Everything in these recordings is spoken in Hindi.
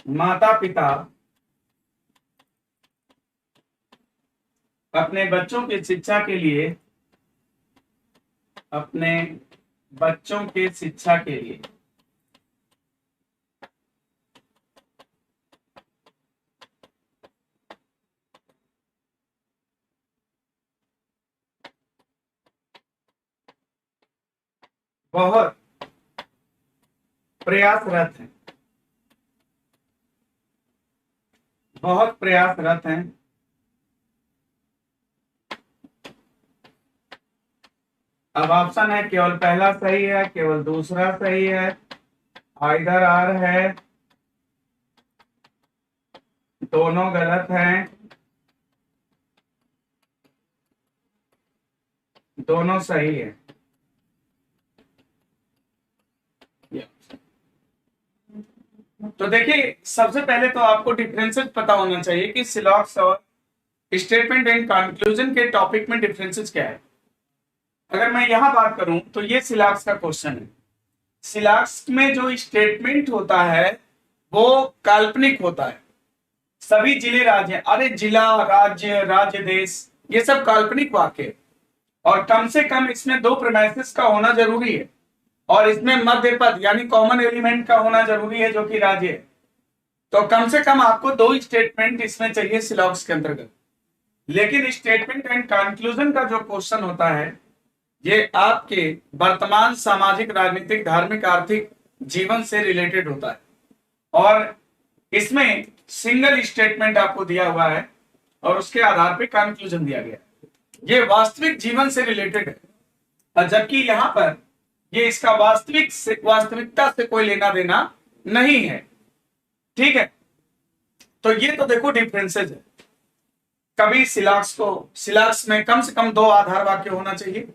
माता पिता अपने बच्चों की शिक्षा के लिए, अपने बच्चों के शिक्षा के लिए बहुत प्रयासरत हैं, बहुत प्रयासरत हैं। अब ऑप्शन है, केवल पहला सही है, केवल दूसरा सही है, आइदर आर है, दोनों गलत हैं, दोनों सही है। तो देखिए, सबसे पहले तो आपको डिफरेंसेस पता होना चाहिए कि सिलॉक्स और स्टेटमेंट एंड कंक्लूजन के टॉपिक में डिफरेंसेस क्या है। अगर मैं यहां बात करूं तो ये सिलॉक्स का क्वेश्चन है। सिलॉक्स में जो स्टेटमेंट होता है वो काल्पनिक होता है। सभी जिले राज्य, अरे जिला राज्य राज्य देश, ये सब काल्पनिक वाक्य है। और कम से कम इसमें दो प्रीमाइसेस का होना जरूरी है, और इसमें मध्य पद यानी कॉमन एलिमेंट का होना जरूरी है जो कि राज्य है। तो कम से कम आपको दो स्टेटमेंट इसमें चाहिए सिलॉक्स के अंतर्गत। लेकिन स्टेटमेंट एंड कंक्लूजन का जो क्वेश्चन होता है ये आपके वर्तमान सामाजिक, राजनीतिक, धार्मिक, आर्थिक जीवन से रिलेटेड होता है, और इसमें सिंगल स्टेटमेंट आपको दिया हुआ है और उसके आधार पे कंक्लूजन दिया गया है। ये वास्तविक जीवन से रिलेटेड है, और जबकि यहां पर ये इसका वास्तविकता से कोई लेना देना नहीं है। ठीक है, तो ये तो देखो डिफरेंसेस है। कभी सिलॉक्स में कम से कम दो आधार वाक्य होना चाहिए,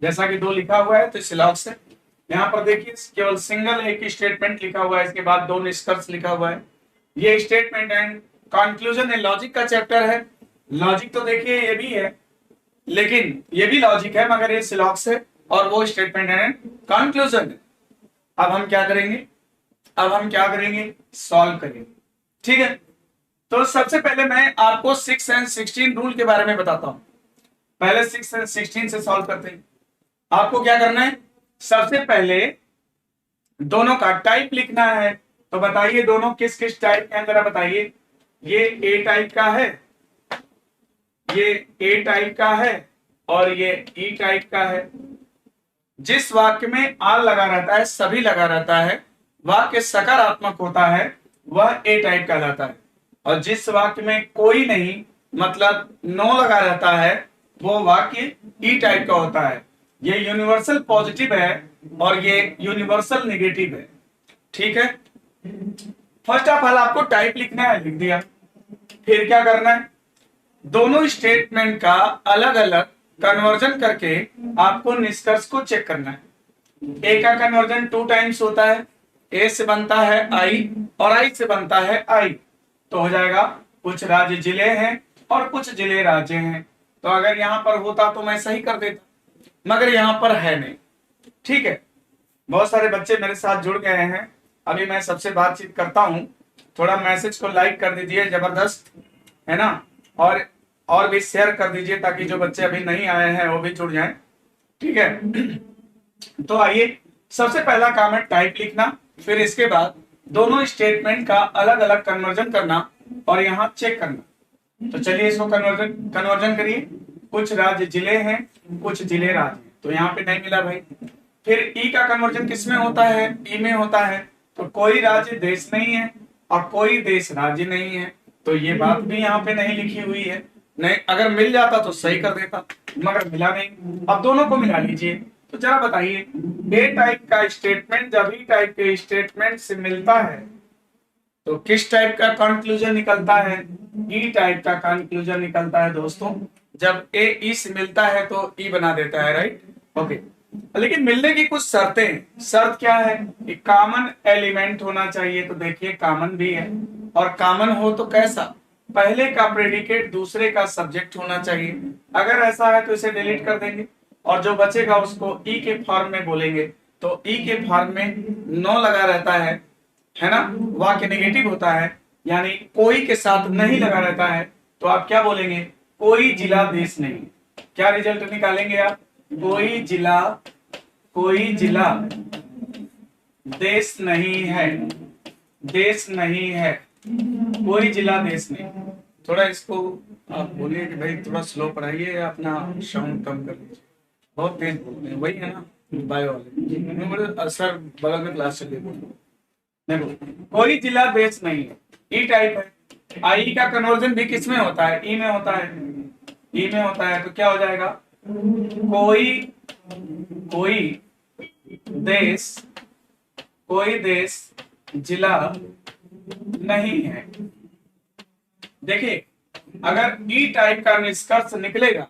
जैसा कि दो लिखा हुआ है तो सिलॉक्स है। यहां पर देखिए केवल सिंगल एक स्टेटमेंट लिखा हुआ है, इसके बाद दो निष्कर्ष लिखा हुआ है। ये स्टेटमेंट एंड कंक्लूजन है, लॉजिक का चैप्टर है। लॉजिक तो देखिए ये भी है, लेकिन ये भी लॉजिक है, मगर ये सिलॉक्स है और वो स्टेटमेंट एंड कंक्लूजन है। अब हम क्या करेंगे, सॉल्व करेंगे। ठीक है, तो सबसे पहले मैं आपको 6 एंड 16 रूल के बारे में बताता हूं। पहले 6 एंड 16 से सॉल्व करते हैं। आपको क्या करना है, सबसे पहले दोनों का टाइप लिखना है। तो बताइए दोनों किस किस टाइप के हैं, जरा बताइए। ये ए टाइप का है, ये ए टाइप का है, और ये ई टाइप का है। जिस वाक्य में आर लगा रहता है, सभी लगा रहता है, वाक्य सकारात्मक होता है, वह ए टाइप कहलाता है। और जिस वाक्य में कोई नहीं, मतलब नो लगा रहता है, वो वाक्य ई टाइप का होता है। ये यूनिवर्सल पॉजिटिव है और ये यूनिवर्सल नेगेटिव है। ठीक है, फर्स्ट ऑफ ऑल आपको टाइप लिखना है, लिख दिया। फिर क्या करना है, दोनों स्टेटमेंट का अलग अलग कन्वर्जन करके आपको निष्कर्ष को चेक करना है। ए का कन्वर्जन 2 टाइम्स होता है, ए से बनता है आई और आई से बनता है आई। तो हो जाएगा कुछ राज्य जिले हैं और कुछ जिले राज्य हैं। तो अगर यहां पर होता तो मैं सही कर देता, मगर यहां पर है नहीं। ठीक है, बहुत सारे बच्चे मेरे साथ जुड़ गए हैं, अभी मैं सबसे बातचीत करता हूं। थोड़ा मैसेज को लाइक कर दीजिए, जबरदस्त है ना, और भी शेयर कर दीजिए ताकि जो बच्चे अभी नहीं आए हैं वो भी जुड़ जाएं। ठीक है, तो आइए, सबसे पहला काम है टाइप लिखना, फिर इसके बाद दोनों स्टेटमेंट का अलग अलग कन्वर्जन करना और यहां चेक करना। तो चलिए इसको कन्वर्जन करिए। कुछ राज्य जिले हैं, कुछ जिले राज्य हैं, तो यहाँ पे नहीं मिला भाई। फिर ई का कन्वर्जन किसमें होता है, ई में होता है। तो कोई राज्य देश नहीं है और कोई देश राज्य नहीं है, तो ये बात भी यहाँ पे नहीं लिखी हुई है। नहीं, अगर मिल जाता तो सही कर देता, मगर मिला नहीं। अब दोनों को मिला लीजिए। तो जरा बताइए, ए टाइप का स्टेटमेंट जब ई टाइप के स्टेटमेंट से मिलता है तो किस टाइप का कंक्लूजन निकलता है, ई टाइप का कंक्लूजन निकलता है दोस्तों। जब ए ई से मिलता है तो ई बना देता है, राइट, ओके। लेकिन मिलने की कुछ शर्तें हैं। शर्त क्या है कि कॉमन एलिमेंट होना चाहिए। तो देखिए कॉमन भी है, और कॉमन हो तो कैसा, पहले का प्रेडिकेट दूसरे का सब्जेक्ट होना चाहिए। अगर ऐसा है तो इसे डिलीट कर देंगे और जो बचेगा उसको ई के फॉर्म में बोलेंगे। तो ई के फॉर्म में नो लगा रहता है, है ना, वाक्य नेगेटिव होता है यानी कोई के साथ नहीं लगा रहता है, तो आप क्या बोलेंगे, कोई जिला देश नहीं। क्या रिजल्ट निकालेंगे आप, कोई जिला देश नहीं है, देश नहीं है, कोई जिला देश नहीं। थोड़ा इसको आप बोलिए कि भाई थोड़ा स्लो पढ़ाइए या अपना साउंड कम कर लीजिए, बहुत तेज बोल रहे हैं, वही है ना बायो वाले। बोले सर बगल में क्लास चलिए, देखो कोई जिला देश नहीं है, ई टाइप है। आई का कन्वर्जन भी किस में होता है, ई में होता है, ई में होता है, तो क्या हो जाएगा, कोई कोई देश, कोई देश जिला नहीं है। देखिए अगर ई टाइप का निष्कर्ष निकलेगा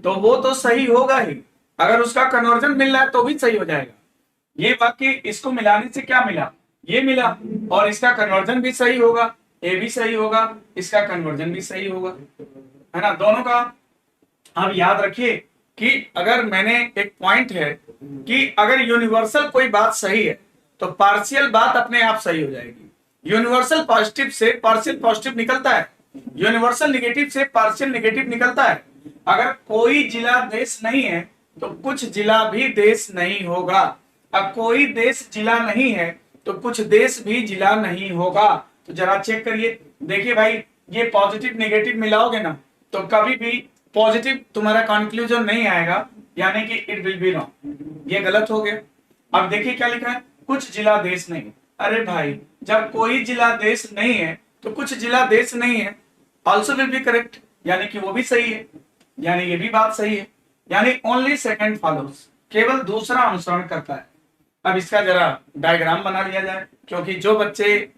तो वो तो सही होगा ही, अगर उसका कन्वर्जन मिल रहा है तो भी सही हो जाएगा। ये वाक्य इसको मिलाने से क्या मिला, ये मिला, और इसका कन्वर्जन भी सही होगा, ए भी सही होगा, इसका कन्वर्जन भी सही होगा, है ना, दोनों का। आप याद रखिए कि अगर मैंने एक पॉइंट है कि अगर यूनिवर्सल कोई बात सही है तो पार्शियल बात अपने आप सही हो जाएगी। यूनिवर्सल पॉजिटिव से पार्शियल पॉजिटिव निकलता है, यूनिवर्सल नेगेटिव से पार्शियल नेगेटिव निकलता है। अगर कोई जिला देश नहीं है तो कुछ जिला भी देश नहीं होगा। अब कोई देश जिला नहीं है तो कुछ देश भी जिला नहीं होगा। तो जरा चेक करिए, देखिए भाई ये पॉजिटिव नेगेटिव मिलाओगे ना तो कभी भी पॉजिटिव तुम्हारा कंक्लूजन नहीं आएगा, यानी कि इट विल बी रॉन्ग, ये गलत हो गया। अब देखिए क्या लिखा है, कुछ जिला देश नहीं। अरे भाई जब कोई जिला देश नहीं है तो कुछ जिला देश नहीं है, ऑल्सो विल बी करेक्ट, यानी कि वो भी सही है, यानी ये भी बात सही है, यानी ओनली सेकंड फॉलोज, केवल दूसरा अनुसरण करता है। अब इसका जरा डायग्राम बना लिया जाए, क्योंकि जो बच्चे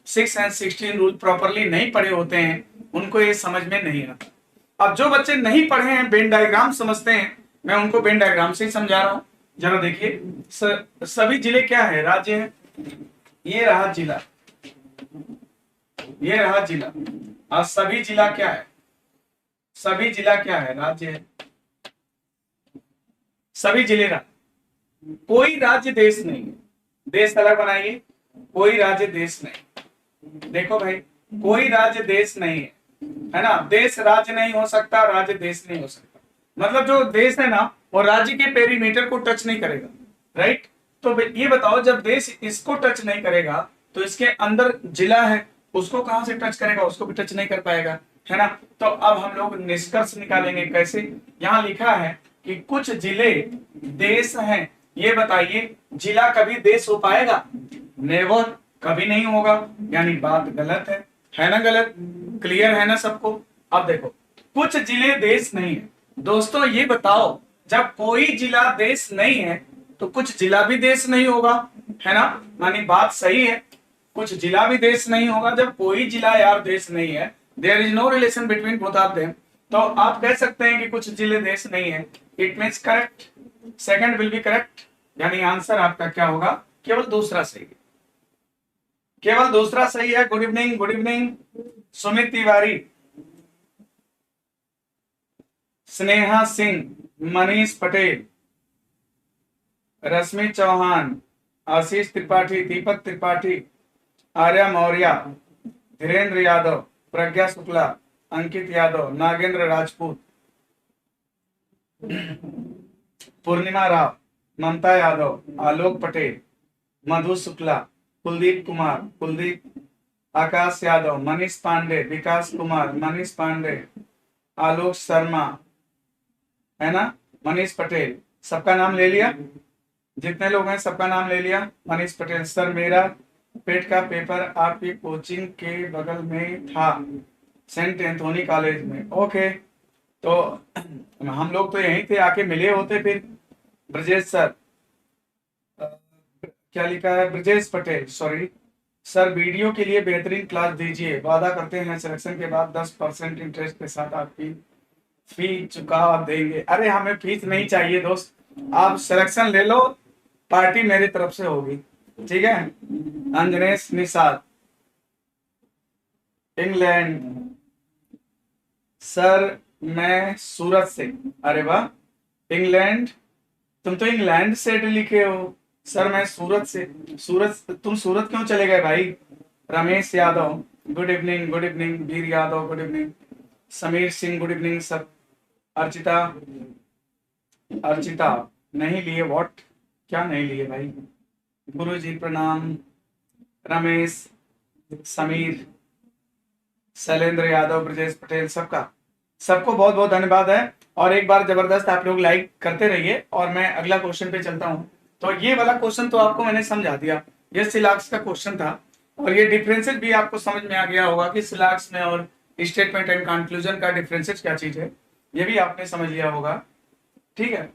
6 and 16 रूल प्रॉपरली नहीं पढ़े होते हैं उनको ये समझ में नहीं आता। अब जो बच्चे नहीं पढ़े हैं वेन डायग्राम समझते हैं, मैं उनको वेन डायग्राम से ही समझा रहा हूं। जरा देखिए सभी जिले क्या है, राज्य है, ये रहा जिला, ये रहा जिला, और सभी जिला क्या है, सभी जिला क्या है, राज्य है, सभी जिले राज्य, कोई राज्य देश नहीं है, देश अलग बनाइए, कोई राज्य देश नहीं। देखो भाई कोई राज्य देश नहीं है ना, देश राज्य नहीं हो सकता, राज्य देश नहीं हो सकता, मतलब जो देश है ना वो राज्य के पेरीमीटर को टच नहीं करेगा, राइट। तो ये बताओ जब देश इसको टच नहीं करेगा तो इसके अंदर जिला है उसको कहां से टच करेगा, उसको भी टच नहीं कर पाएगा, है ना। तो अब हम लोग निष्कर्ष निकालेंगे कैसे, यहां लिखा है कि कुछ जिले देश हैं, ये बताइए जिला कभी देश हो पाएगा, नेवर, कभी नहीं होगा, यानी बात गलत है ना, गलत, क्लियर है ना सबको। अब देखो कुछ जिले देश नहीं है, दोस्तों ये बताओ जब कोई जिला देश नहीं है तो कुछ जिला भी देश नहीं होगा, है ना, यानी बात सही है, कुछ जिला भी देश नहीं होगा। जब कोई जिला यार देश नहीं है, there is no relation between both of them, तो आप कह सकते हैं कि कुछ जिले देश नहीं है, it means correct, second will be correct, यानी आंसर आपका क्या होगा, केवल दूसरा सही है, केवल दूसरा सही है। Good evening, good evening Sumit Tiwari, Sneha Singh, Manish Patel, Rashmi Chauhan, Ashish Tripathi, Deepak Tripathi, Arya Maurya, Dhirendra Yadav, Pragya Shukla, Ankit Yadav, Nagendra Rajput, Purnima Rao, Mamta Yadav, Alok Patel, Madhu Shukla, Kuldeep Kumar, Kuldeep, Akash Yadav, Manish Pandey, Vikas Kumar, Manish Pandey, Alok Sharma, है ना, मनीष पटेल, सबका नाम ले लिया, जितने लोग हैं सबका नाम ले लिया। मनीष पटेल, सर मेरा पेट का पेपर आपकी कोचिंग के बगल में था, सेंट एंथोनी कॉलेज में, ओके, तो हम लोग तो यहीं थे, आके मिले होते फिर। ब्रजेश सर, क्या लिखा है, Brajesh Patel, sorry sir, video के लिए बेहतरीन क्लास दीजिए, वादा करते हैं सिलेक्शन के बाद 10% इंटरेस्ट के साथ आपकी फी चुका देंगे। अरे हमें फीस नहीं चाहिए दोस्त, आप सिलेक्शन ले लो, पार्टी मेरी तरफ से होगी, ठीक है। अंजनेश निषाद, इंग्लैंड, सर मैं सूरत से, अरे वाह इंग्लैंड, तुम तो इंग्लैंड से लिखे हो, सर मैं सूरत से। सूरत, तुम सूरत क्यों चले गए भाई? Ramesh Yadav good evening, good evening. Veer Yadav good evening. Sameer Singh good evening sir. Archita, Archita नहीं लिए, व्हाट, क्या नहीं लिए भाई? गुरु जी प्रणाम। रमेश, समीर, शैलेंद्र यादव, ब्रजेश पटेल, सबको बहुत बहुत धन्यवाद है। और एक बार जबरदस्त आप लोग लाइक करते रहिए और मैं अगला क्वेश्चन पे चलता हूँ। तो ये वाला क्वेश्चन तो आपको मैंने समझा दिया, ये सिलैक्स का क्वेश्चन था। और ये डिफरेंसेस भी आपको समझ में आ गया होगा कि सिलैक्स में और स्टेटमेंट एंड कंक्लूजन का डिफरेंसेस क्या चीज है, ये भी आपने समझ लिया होगा। ठीक है,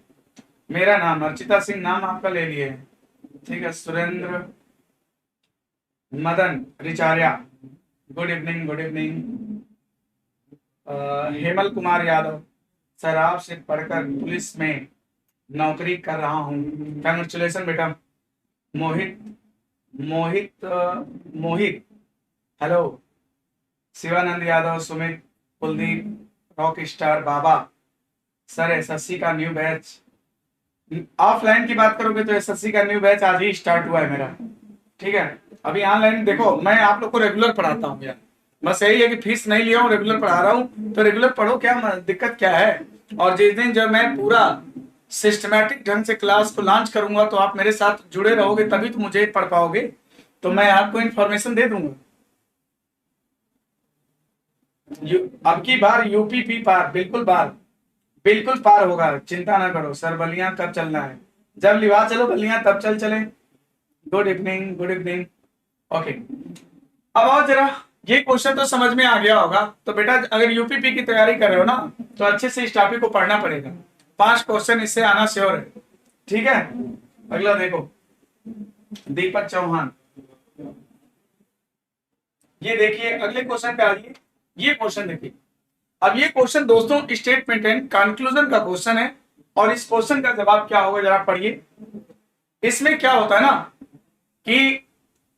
मेरा नाम अर्चिता सिंह, नाम आपका ले लिए है। ठीक है, Surendra Madan Richarya good evening, good evening. Hemal Kumar Yadav, sir आपसे पढ़कर पुलिस में नौकरी कर रहा हूँ, कंग्रेचुलेशन बेटा। Mohit, Mohit Mohit hello. Shivanand Yadav, Sumit, Kuldeep, rock star Baba, sir SSC का न्यू बैच। ऑफलाइन की बात करोगे तो एसएससी का न्यू बैच आज ही स्टार्ट हुआ है मेरा। ठीक है, अभी ऑनलाइन देखो मैं आप लोग को रेगुलर पढ़ाता हूँ यार, बस यही है कि फीस नहीं लिया हूँ, रेगुलर पढ़ा रहा हूँ। तो रेगुलर पढ़ो, क्या दिक्कत क्या है? और जिस दिन जब मैं पूरा सिस्टमैटिक ढंग से क्लास को लॉन्च करूंगा तो आप मेरे साथ जुड़े रहोगे, तभी तो मुझे पढ़ पाओगे, तो मैं आपको इंफॉर्मेशन दे दूंगा। अब की बार यूपीपी पार, बिल्कुल पार होगा, चिंता ना करो। सर बलिया कब चलना है? जब लिवा चलो बलिया तब चले। Good evening, good evening. Okay, अब आओ जरा, ये क्वेश्चन तो समझ में आ गया होगा। तो बेटा अगर यूपीपी की तैयारी कर रहे हो ना तो अच्छे से इस टॉपिक को पढ़ना पड़ेगा, 5 क्वेश्चन इससे आना श्योर है। ठीक है, अगला देखो, दीपक चौहान, ये देखिए अगले क्वेश्चन पे आ जाइए। ये क्वेश्चन देखिए, अब ये क्वेश्चन दोस्तों स्टेटमेंट एंड कंक्लूजन का क्वेश्चन है, और इस क्वेश्चन का जवाब क्या होगा जरा पढ़िए। इसमें क्या होता है ना कि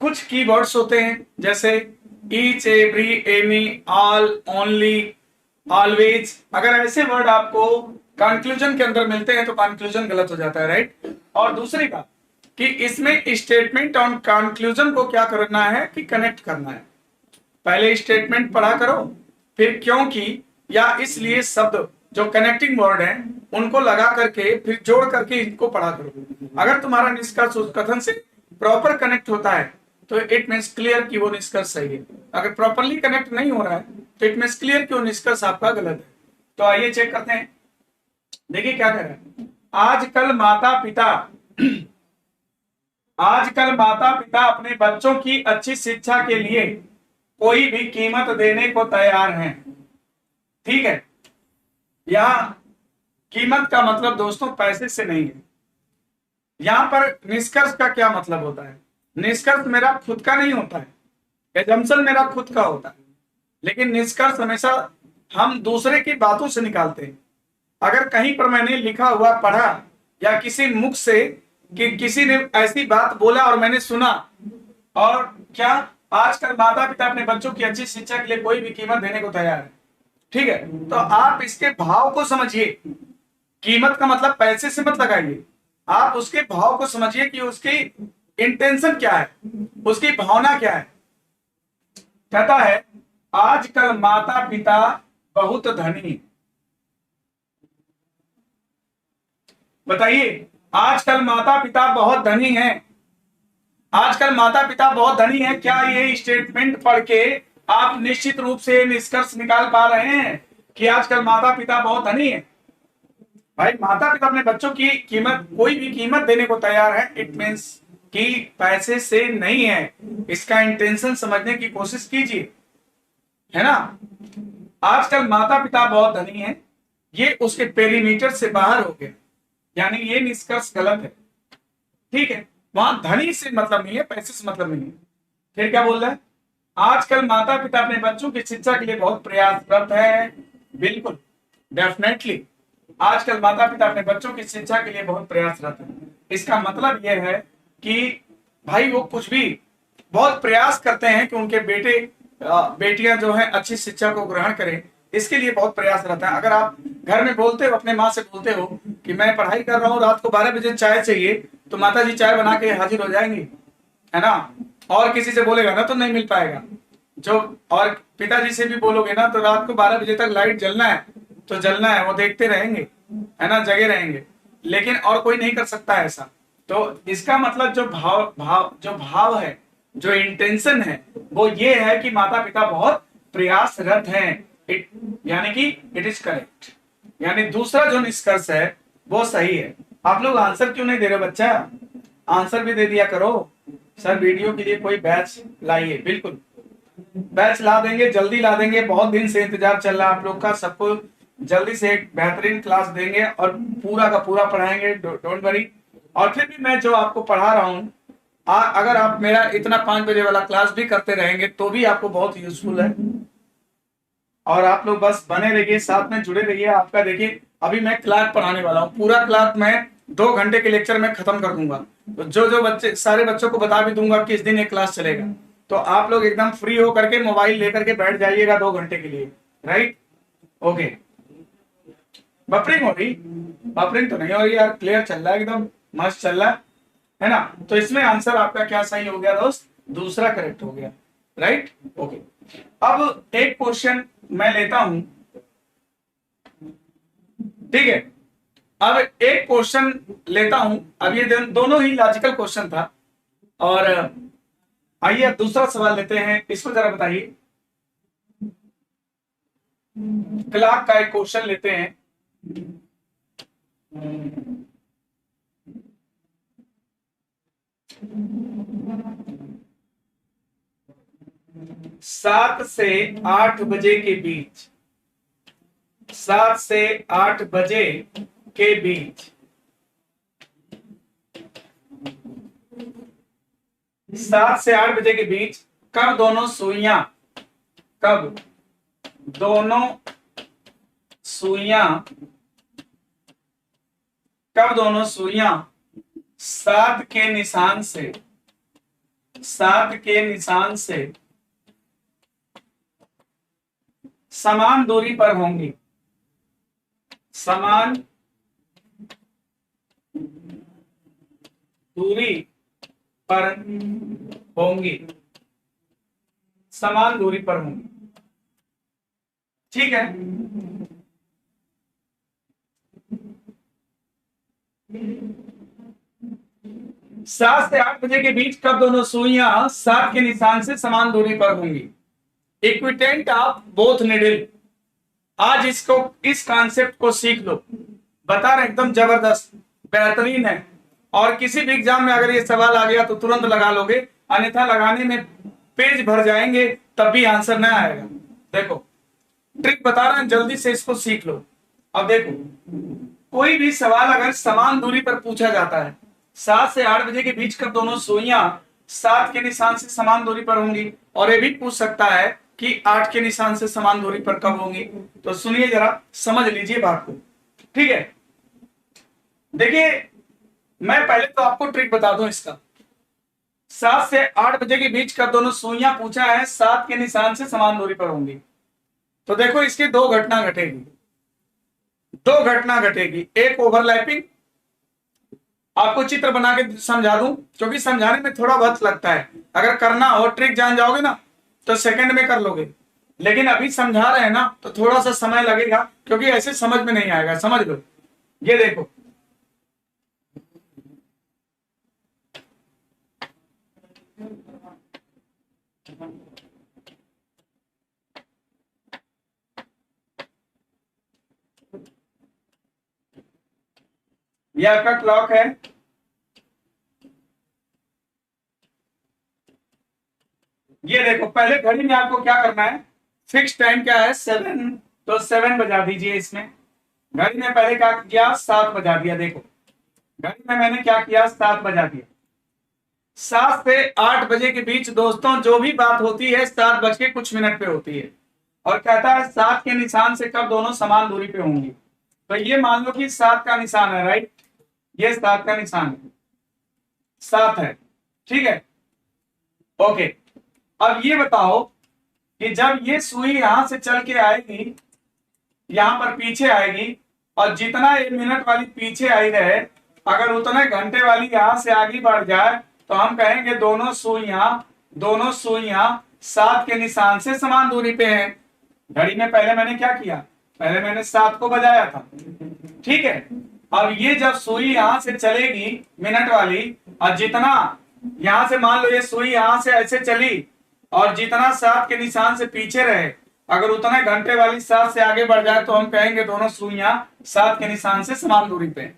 कुछ कीवर्ड्स होते हैं, जैसे each, every, any, all, only, always. अगर ऐसे वर्ड आपको कंक्लूजन के अंदर मिलते हैं तो कंक्लूजन गलत हो जाता है, राइट। और दूसरी बात कि इसमें स्टेटमेंट और कंक्लूजन को क्या करना है कि कनेक्ट करना है। पहले स्टेटमेंट पढ़ा करो, फिर क्योंकि या इसलिए शब्द जो कनेक्टिंग वर्ड है उनको लगा करके फिर जोड़ करके इनको पढ़ा करो। अगर तुम्हारा निष्कर्ष उस कथन से प्रॉपर कनेक्ट होता है तो इट मीन्स क्लियर कि वो निष्कर्ष सही है। अगर प्रॉपरली कनेक्ट नहीं हो रहा है तो इट मीन्स क्लियर कि वो निष्कर्ष आपका गलत है। तो आइए चेक करते हैं, देखिए क्या कह रहे हैं। आजकल माता पिता अपने बच्चों की अच्छी शिक्षा के लिए कोई भी कीमत देने को तैयार हैं। ठीक है, यहां कीमत का मतलब दोस्तों पैसे से नहीं है। यहां पर निष्कर्ष का क्या मतलब होता है? निष्कर्ष मेरा खुद का नहीं होता है, एजम्पशन मेरा खुद का होता है, लेकिन निष्कर्ष हमेशा हम दूसरे की बातों से निकालते हैं। अगर कहीं पर मैंने लिखा हुआ पढ़ा या किसी मुख से कि किसी ने ऐसी बात बोला और मैंने सुना, और क्या आजकल माता पिता अपने बच्चों की अच्छी शिक्षा के लिए कोई भी कीमत देने को तैयार है। ठीक है, तो आप इसके भाव को समझिए। कीमत का मतलब पैसे से मत लगाइए, आप उसके भाव को समझिए कि उसकी इंटेंशन क्या है, उसकी भावना क्या है। कहता है आजकल माता पिता बहुत धनी। बताइए, आजकल माता पिता बहुत धनी हैं, आजकल माता पिता बहुत धनी हैं, क्या ये स्टेटमेंट पढ़ के आप निश्चित रूप से निष्कर्ष निकाल पा रहे हैं कि आजकल माता पिता बहुत धनी हैं? भाई माता पिता अपने बच्चों की कीमत, कोई भी कीमत देने को तैयार है, इट मीन्स कि पैसे से नहीं है। इसका इंटेंशन समझने की कोशिश कीजिए, है ना। आजकल माता पिता बहुत धनी हैं, ये उसके पेरीमीटर से बाहर हो गया, यानी ये निष्कर्ष गलत है। ठीक है, वहां धनी से मतलब नहीं है, पैसे से मतलब नहीं है। फिर क्या बोल रहा है? आजकल माता पिता अपने बच्चों की शिक्षा के लिए बहुत प्रयासरत है। बिल्कुल, डेफिनेटली आजकल माता पिता अपने बच्चों की शिक्षा के लिए बहुत प्रयासरत है। इसका मतलब यह है कि भाई वो कुछ भी बहुत प्रयास करते हैं कि उनके बेटे बेटियां जो है अच्छी शिक्षा को ग्रहण करें, इसके लिए बहुत प्रयास रहता है। अगर आप घर में बोलते हो, अपने माँ से बोलते हो कि मैं पढ़ाई कर रहा हूँ, रात को 12 बजे चाय चाहिए, तो माता जी चाय बना के हाजिर हो जाएंगी, है ना। और किसी से बोलेगा ना तो नहीं मिल पाएगा। जो और पिताजी से भी बोलोगे ना तो रात को 12 बजे तक लाइट जलना है तो जलना है, वो देखते रहेंगे, है ना, जगे रहेंगे। लेकिन और कोई नहीं कर सकता ऐसा। तो इसका मतलब जो भाव है, जो इंटेंशन है, वो ये है कि माता पिता बहुत प्रयासरत हैं। यानी कि इट इज करेक्ट। यानी दूसरा जो निष्कर्ष है वो सही है। आप लोग आंसर क्यों नहीं दे रहे बच्चा? आंसर भी दे दिया करो। सर वीडियो के लिए कोई बैच लाइए, बिल्कुल बैच ला देंगे, जल्दी ला देंगे। बहुत दिन से इंतजार चल रहा है आप लोग का, सबको जल्दी से एक बेहतरीन क्लास देंगे और पूरा का पूरा पढ़ाएंगे, डोंट वरी। और फिर भी मैं जो आपको पढ़ा रहा हूँ, अगर आप मेरा इतना 5 बजे वाला क्लास भी करते रहेंगे तो भी आपको बहुत यूजफुल है। और आप लोग बस बने रहिए, साथ में जुड़े रहिए। आपका देखिए अभी मैं क्लास पढ़ाने वाला हूँ, पूरा क्लास मैं 2 घंटे के लेक्चर में खत्म कर दूंगा। तो जो बच्चे, सारे बच्चों को बता भी दूंगा कि इस दिन एक क्लास चलेगा। तो आप लोग एकदम फ्री हो करके मोबाइल लेकर के बैठ जाइएगा 2 घंटे के लिए, राइट? ओके। बफरिंग हो रही? बफरिंग तो नहीं हो रही यार, क्लियर चल रहा है, एकदम मस्त चल रहा है ना। तो इसमें आंसर आपका क्या सही हो गया दोस्त? दूसरा करेक्ट हो गया, राइट? ओके। अब एक क्वेश्चन मैं लेता हूं, ठीक है। अब एक क्वेश्चन लेता हूं। अब ये दोनों ही लॉजिकल क्वेश्चन था। और आइए अब दूसरा सवाल लेते हैं। इसको जरा बताइए, क्लॉक का एक क्वेश्चन लेते हैं। 7 से 8 बजे के बीच, 7 से 8 बजे के बीच 7 से 8 बजे के बीच कब दोनों सुइयां, कब दोनों सुइयां, कब दोनों सुइयां 7 के निशान से, 7 के निशान से समान दूरी पर होंगी, समान दूरी पर होंगी, समान दूरी पर होंगी, ठीक है। सात से 8 बजे के बीच कब दोनों सुइयां 7 के निशान से समान दूरी पर होंगी? इक्विटेंट ऑफ बोथ निडल। आज इसको, इस कॉन्सेप्ट को सीख लो। बता रहे एकदम जबरदस्त, बेहतरीन है। और किसी भी एग्जाम में अगर ये सवाल आ गया तो तुरंत लगा लोगे, अन्यथा लगाने में पेज भर जाएंगे तब भी आंसर ना आएगा। देखो ट्रिक बता रहे हैं, जल्दी से इसको सीख लो। अब देखो, कोई भी सवाल अगर समान दूरी पर पूछा जाता है, 7 से 8 बजे के बीच कब दोनों सुइयां 7 के निशान से समान दूरी पर होंगी, और ये भी पूछ सकता है कि 8 के निशान से समान दूरी पर कब होंगी। तो सुनिए जरा, समझ लीजिए बात को, ठीक है। देखिए मैं पहले तो आपको ट्रिक बता दूं इसका। 7 से 8 बजे के बीच कब दोनों सुइयां पूछा है 7 के निशान से समान दूरी पर होंगी। तो देखो इसकी 2 घटना घटेगी, 2 घटना घटेगी। एक ओवरलैपिंग, आपको चित्र बना के समझा दूं क्योंकि समझाने में थोड़ा वक्त लगता है। अगर करना हो, ट्रिक जान जाओगे ना तो सेकंड में कर लोगे, लेकिन अभी समझा रहे हैं ना तो थोड़ा सा समय लगेगा क्योंकि ऐसे समझ में नहीं आएगा। समझ लो, ये देखो ये आपका क्लॉक है, ये देखो पहले घड़ी में आपको क्या करना है, फिक्स टाइम क्या है 7, तो 7 बजा दीजिए। इसमें घड़ी में पहले क्या किया, 7 बजा दिया। देखो घड़ी में मैंने क्या किया, 7 बजा दिया। 7 से 8 बजे के बीच दोस्तों जो भी बात होती है 7 बज के कुछ मिनट पे होती है, और कहता है 7 के निशान से कब दोनों समान दूरी पे होंगी। तो ये मान लो कि 7 का निशान है, राइट, ये 7 का निशान है, 7 है, ठीक है, ओके। अब ये बताओ कि जब ये सुई यहां से चल के आएगी, यहां पर पीछे आएगी, और जितना 1 मिनट वाली पीछे आई रहे अगर उतने घंटे वाली यहां से आगे बढ़ जाए तो हम कहेंगे दोनों सुइयां 7 के निशान से समान दूरी पे हैं। घड़ी में पहले मैंने क्या किया, पहले मैंने 7 को बजाया था, ठीक है। अब ये जब सुई यहां से चलेगी मिनट वाली, और जितना यहां से मान लो ये सुई यहां से ऐसे चली और जितना 7 के निशान से पीछे रहे, अगर उतने घंटे वाली 7 से आगे बढ़ जाए तो हम कहेंगे दोनों सुइयां 7 के निशान से समान दूरी पे,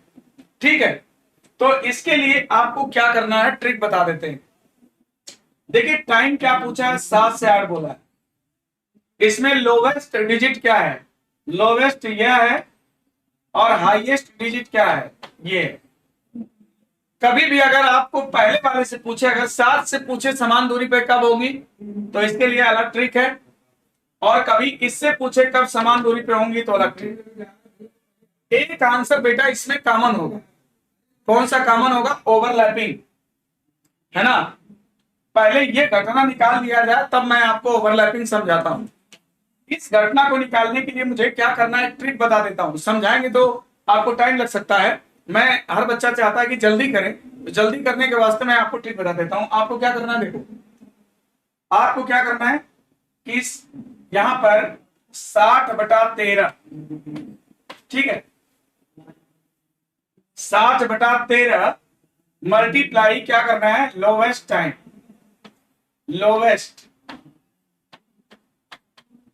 ठीक है। तो इसके लिए आपको क्या करना है, ट्रिक बता देते हैं। देखिए टाइम क्या पूछा है, 7 से 8 बोला है। इसमें लोवेस्ट डिजिट क्या है, लोवेस्ट यह है, और हाईएस्ट डिजिट क्या है, ये। कभी भी अगर आपको पहले वाले से पूछे, अगर 7 से पूछे समान दूरी पे कब होगी, तो इसके लिए अलग ट्रिक है, और कभी इससे पूछे कब समान दूरी पे होंगी तो अलग ट्रिक। एक आंसर बेटा इसमें कॉमन होगा। कौन सा कॉमन होगा, ओवरलैपिंग, है ना। पहले ये घटना निकाल दिया जाए तब मैं आपको ओवरलैपिंग समझाता हूं। इस घटना को निकालने के लिए मुझे क्या करना है, ट्रिक बता देता हूं। समझाएंगे तो आपको टाइम लग सकता है, मैं हर बच्चा चाहता है कि जल्दी करें, तो जल्दी करने के वास्ते मैं आपको ट्रिक बता देता हूं। आपको क्या करना है, देखो आपको क्या करना है कि यहां पर 60/13, ठीक है, 60/13 मल्टीप्लाई क्या करना है, लोवेस्ट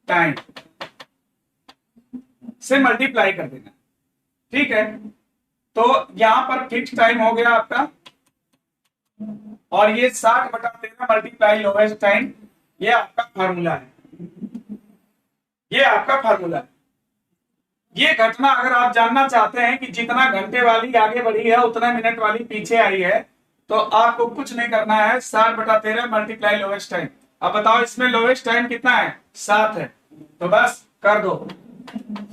टाइम से मल्टीप्लाई कर देना, ठीक है। तो यहां पर फिक्स टाइम हो गया आपका, और ये 60/13 मल्टीप्लाई लोवेस्ट टाइम, ये आपका फार्मूला है, ये आपका फार्मूला है। ये घटना अगर आप जानना चाहते हैं कि जितना घंटे वाली आगे बढ़ी है उतना मिनट वाली पीछे आई है, तो आपको कुछ नहीं करना है, 60/13 मल्टीप्लाई लोवेस्ट टाइम। अब बताओ इसमें लोवेस्ट टाइम कितना है, 7 है, तो बस कर दो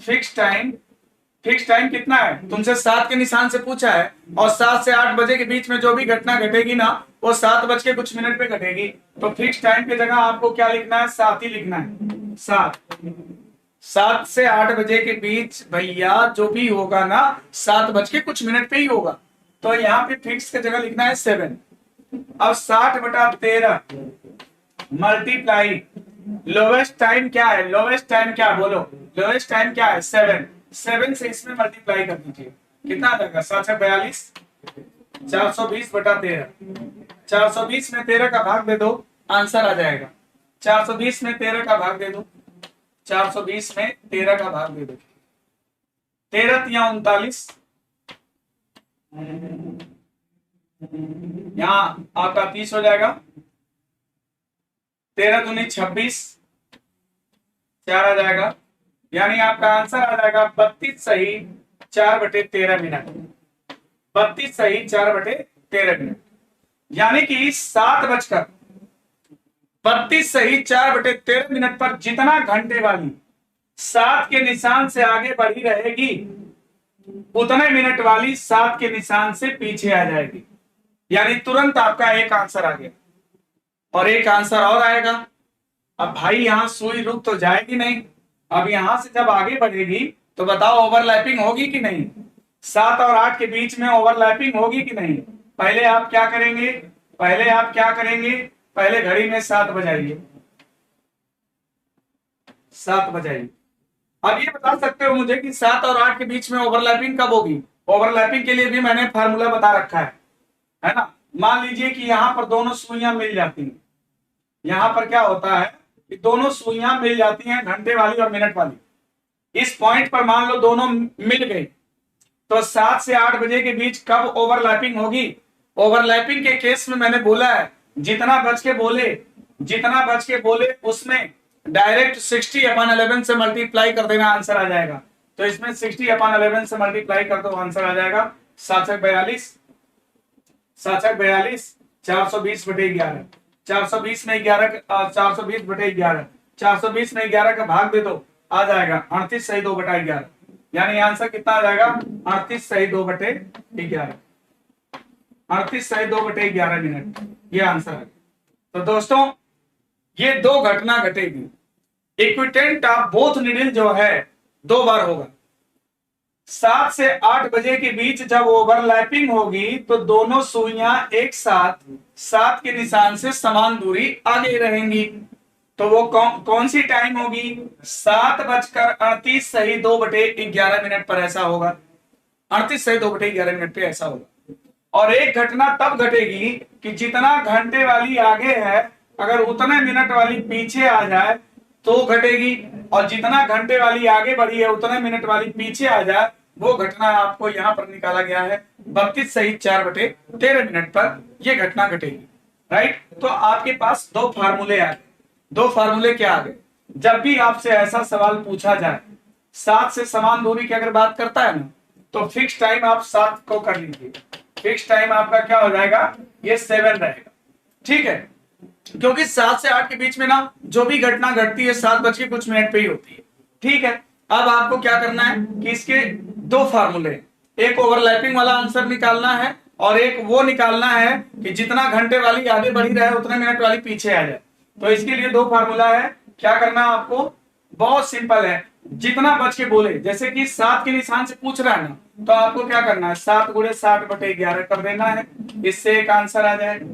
फिक्स टाइम। फिक्स टाइम कितना है, तुमसे 7 के निशान से पूछा है, और 7 से 8 बजे के बीच में जो भी घटना घटेगी ना, वो 7 बज के कुछ मिनट पे घटेगी। तो फिक्स टाइम की जगह आपको क्या लिखना है, 7 ही लिखना है। 7 से 8 बजे के बीच भैया जो भी होगा ना, 7 बज के कुछ मिनट पे ही होगा। तो यहाँ पे फिक्स की जगह लिखना है 7। अब 60/13 मल्टीप्लाई लोवेस्ट टाइम क्या है, लोवेस्ट टाइम क्या, बोलो लोवेस्ट टाइम क्या है, 7 से इसमें मल्टीप्लाई कर दीजिए, कितना आ जाएगा, 742, 420/13। 420 में 13 का भाग दे दो, आंसर आ जाएगा। 420 में 13 का भाग दे दो, 420 में 13 का भाग दे दो, 13 या 39, यहाँ आपका 30 हो जाएगा। 13 दूनी 26, 4 आ जाएगा, यानी आपका आंसर आ जाएगा 32 सही 4/13 मिनट। 32 सही 4/13 मिनट, यानी कि 32 सही 4/13 मिनट पर जितना घंटे वाली 7 के निशान से आगे बढ़ी रहेगी, उतने मिनट वाली 7 के निशान से पीछे आ जाएगी। यानी तुरंत आपका एक आंसर आ गया, और एक आंसर और आएगा। अब भाई यहां सुई रुक तो जाएगी नहीं, अब यहां से जब आगे बढ़ेगी तो बताओ ओवरलैपिंग होगी कि नहीं, 7 और 8 के बीच में ओवरलैपिंग होगी कि नहीं। पहले आप क्या करेंगे, पहले घड़ी में 7 बजाइए, 7 बजाइए। अब ये बता सकते हो मुझे कि 7 और 8 के बीच में ओवरलैपिंग कब होगी। ओवरलैपिंग के लिए भी मैंने फार्मूला बता रखा है ना। मान लीजिए कि यहां पर दोनों सुइयां मिल जाती हैं, यहां पर क्या होता है कि दोनों सुइयां मिल जाती हैं, घंटे वाली और मिनट वाली। इस पॉइंट पर मान लो दोनों मिल गई, तो 7 से 8 बजे के बीच कब ओवरलैपिंग होगी। ओवरलैपिंग के केस में मैंने बोला है जितना बज के बोले उसमें डायरेक्ट 60/11 से मल्टीप्लाई कर देना, आंसर आ जाएगा। तो इसमें 60/11 से मल्टीप्लाई कर दो, आंसर आ जाएगा 742, 420/11। 420 में 11, 420/11, 420 में 11 का भाग दे दो, आ जाएगा 38 सही 2/11। यानी आंसर कितना आ जाएगा, 38 सही 2/11, 38 सही 2/11 मिनट, ये आंसर है। तो दोस्तों ये दो घटना घटेगी। इक्विटेंट ऑफ बोथ नीडल जो है 2 बार होगा, 7 से 8 बजे के बीच जब ओवरलैपिंग होगी तो दोनों सुइयां एक साथ 7 के निशान से समान दूरी आगे रहेंगी। तो वो कौन सी टाइम होगी? 7:38 सही 2/11 पर ऐसा होगा। 38 सही 2/11 पे ऐसा होगा। और एक घटना तब घटेगी कि जितना घंटे वाली आगे है अगर उतने मिनट वाली पीछे आ जाए तो घटेगी, और जितना घंटे वाली आगे बढ़ी है उतने मिनट वाली पीछे आ जाए वो घटना आपको यहां पर निकाला गया है 32 सही 4/13 पर यह घटना घटेगी। राइट। तो आपके पास दो फार्मूले आ गए। दो फार्मूले क्या आ गए? जब भी आपसे ऐसा सवाल पूछा जाए 7 से समान दूरी की अगर बात करता है ना तो फिक्स टाइम आप 7 को कर लीजिए। फिक्स टाइम आपका क्या हो जाएगा? ये 7 रहेगा। ठीक है, क्योंकि 7 से 8 के बीच में ना जो भी घटना घटती है 7 बज के कुछ मिनट पे ही होती है। ठीक है, अब आपको क्या करना है कि इसके दो फार्मूले, एक ओवरलैपिंग वाला आंसर निकालना है और एक वो निकालना है कि जितना घंटे वाली आगे बढ़ी रहे उतने मिनट वाली पीछे आ जाए। तो इसके लिए दो फार्मूला है। क्या करना है आपको? बहुत सिंपल है। जितना बच के बोले, जैसे कि 7 के निशान से पूछ रहा है ना तो आपको क्या करना है? 7 × 60/11 कर देना है। इससे एक आंसर आ जाएगा।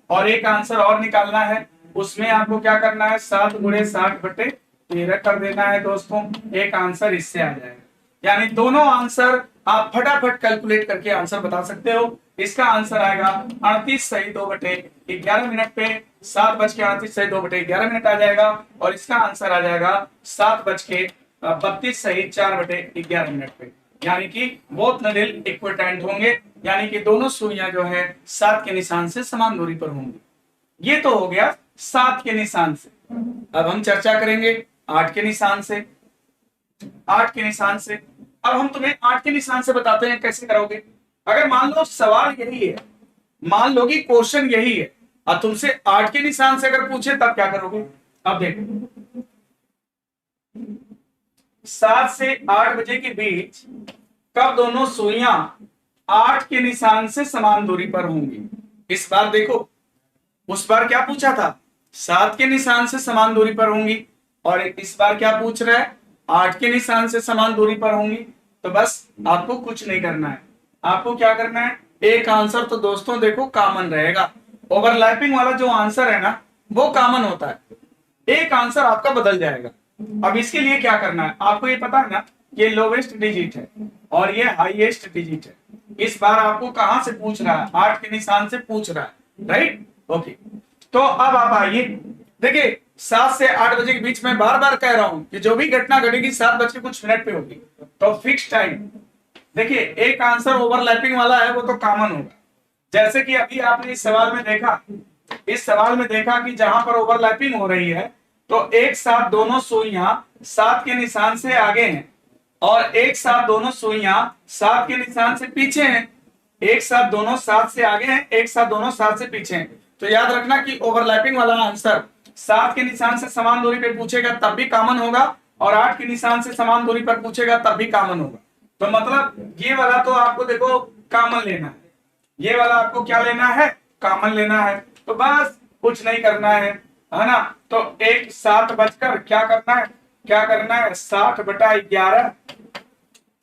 और एक आंसर और निकालना है, उसमें आपको क्या करना है? 7 × 60/13 कर देना है दोस्तों। एक आंसर इससे आ जाएगा। यानी दोनों आंसर आप फटाफट कैलकुलेट करके आंसर बता सकते हो। इसका आंसर आएगा 38 सही 2/11 पे 7:38 सही 2/11 आ जाएगा। और इसका आंसर आ जाएगा 7:32 सही 4/11 पे। यानी कि बोथ नदिल इक्विटेंट होंगे, यानी कि दोनों सुइयां जो है 7 के निशान से समान दूरी पर होंगी। ये तो हो गया 7 के निशान से। अब हम चर्चा करेंगे 8 के निशान से। 8 के निशान से अब हम तुम्हें 8 के निशान से बताते हैं कैसे करोगे। अगर मान लो सवाल यही है, मान लो कि क्वेश्चन यही है और तुमसे 8 के निशान से अगर पूछे तब क्या करोगे? अब देखो 7 से 8 बजे के बीच कब दोनों सुइयां 8 के निशान से समान दूरी पर होंगी। इस बार देखो, उस बार क्या पूछा था? 7 के निशान से समान दूरी पर होंगी। और इस बार क्या पूछ रहा है? 8 के निशान से समान दूरी पर होंगी। तो बस आपको कुछ नहीं करना है। आपको क्या करना है? एक आंसर तो दोस्तों देखो कॉमन रहेगा। ओवरलैपिंग वाला जो आंसर है ना वो कॉमन होता है, एक आंसर आपका बदल जाएगा। अब इसके लिए क्या करना है? आपको ये पता है ना ये लोवेस्ट डिजिट है और ये हाईएस्ट डिजिट है। इस बार आपको कहां से पूछ रहा है? 8 के निशान से पूछ रहा है। Right, okay. तो अब आप आइए, देखिए 7 से 8 बजे के बीच में बार बार कह रहा हूं कि जो भी घटना घटेगी 7 बज के कुछ मिनट पे होगी। तो फिक्स टाइम, देखिए एक आंसर ओवरलैपिंग वाला है वो तो कॉमन होगा। जैसे कि अभी आपने इस सवाल में देखा, इस सवाल में देखा कि जहां पर ओवरलैपिंग हो रही है तो एक साथ दोनों सुइयां 7 के निशान से आगे हैं और एक साथ दोनों सुइयां 7 के निशान से पीछे हैं। एक साथ दोनों 7 से आगे हैं, एक साथ दोनों 7 से पीछे हैं। तो याद रखना कि ओवरलैपिंग वाला आंसर 7 के निशान से समान दूरी पर पूछेगा तब भी कॉमन होगा और 8 के निशान से समान दूरी पर पूछेगा तब भी कॉमन होगा। तो मतलब ये वाला तो आपको देखो कॉमन लेना है, ये वाला आपको क्या लेना है? कॉमन लेना है। तो बस कुछ नहीं करना है ना। तो एक 7 बजकर क्या करना है? क्या करना है? 60/11,